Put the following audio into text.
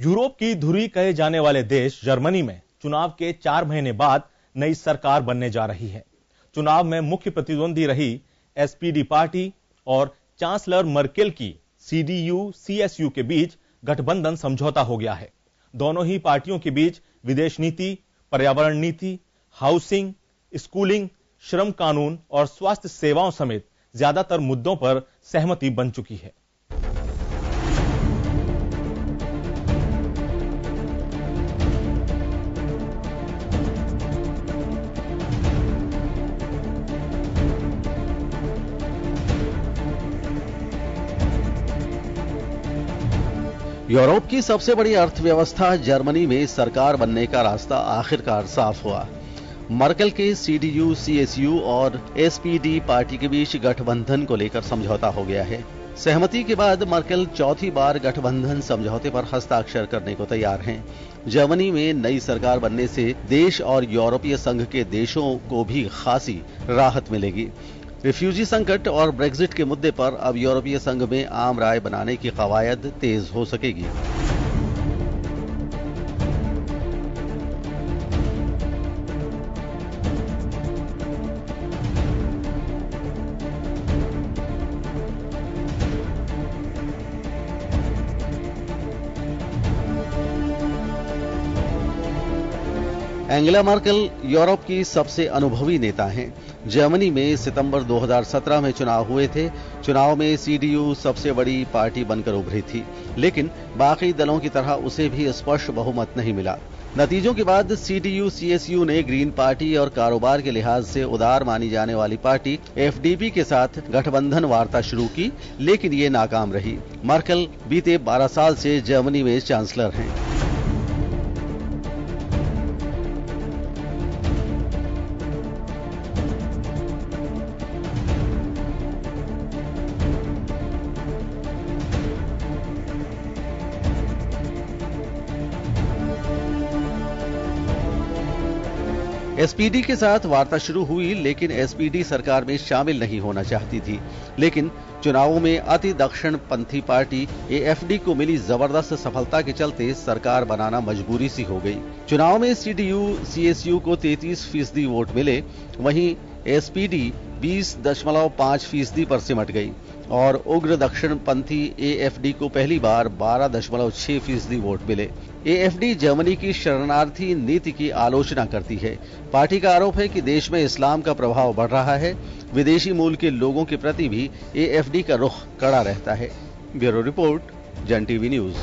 Europe की धुरी कहे जाने वाले देश जर्मनी में चुनाव के 4 महीने बाद नई सरकार बनने जा रही है। चुनाव में मुख्य प्रतिद्वंदी रही एसपीडी पार्टी और चांसलर मर्केल की CDU-CSU के बीच गठबंधन समझौता हो गया है। दोनों ही पार्टियों के बीच विदेश नीति, पर्यावरण नीति, हाउसिंग, स्कूलिंग, श्रम कानून और स्वास्थ्य सेवाओं समेत ज्यादातर मुद्दों पर सहमति बन चुकी है। यूरोप की सबसे बड़ी अर्थव्यवस्था जर्मनी में सरकार बनने का रास्ता आखिरकार साफ हुआ। मर्केल के CDU-CSU और SPD पार्टी के बीच गठबंधन को लेकर समझौता हो गया है। सहमति के बाद मर्केल चौथी बार गठबंधन समझौते पर हस्ताक्षर करने को तैयार हैं। जर्मनी में नई सरकार बनने से देश और यूरोपीय संघ के देशों को भी खासी राहत मिलेगी। रिफ्यूजी संकट और ब्रेग्जिट के मुद्दे पर अब यूरोपीय संघ में आम राय बनाने की कवायद तेज हो सकेगी। एंगेला मर्केल यूरोप की सबसे अनुभवी नेता हैं। जर्मनी में सितंबर 2017 में चुनाव हुए थे। चुनाव में CDU सबसे बड़ी पार्टी बनकर उभरी थी, लेकिन बाकी दलों की तरह उसे भी स्पष्ट बहुमत नहीं मिला। नतीजों के बाद CDU-CSU ने ग्रीन पार्टी और कारोबार के लिहाज से उदार मानी जाने वाली पार्टी FDP के साथ गठबंधन वार्ता शुरू की, लेकिन ये नाकाम रही। मर्केल बीते 12 साल से जर्मनी में चांसलर हैं। SPD के साथ वार्ता शुरू हुई, लेकिन SPD सरकार में शामिल नहीं होना चाहती थी। लेकिन चुनावों में अति दक्षिण पंथी पार्टी AfD को मिली जबरदस्त सफलता के चलते सरकार बनाना मजबूरी सी हो गई। चुनाव में CDU-CSU को 33% वोट मिले, वहीं SPD 20.5% पर सिमट गई और उग्र दक्षिण पंथी AfD को पहली बार 12.6% वोट मिले। AfD जर्मनी की शरणार्थी नीति की आलोचना करती है। पार्टी का आरोप है कि देश में इस्लाम का प्रभाव बढ़ रहा है। विदेशी मूल के लोगों के प्रति भी AfD का रुख कड़ा रहता है। ब्यूरो रिपोर्ट, जन टीवी न्यूज।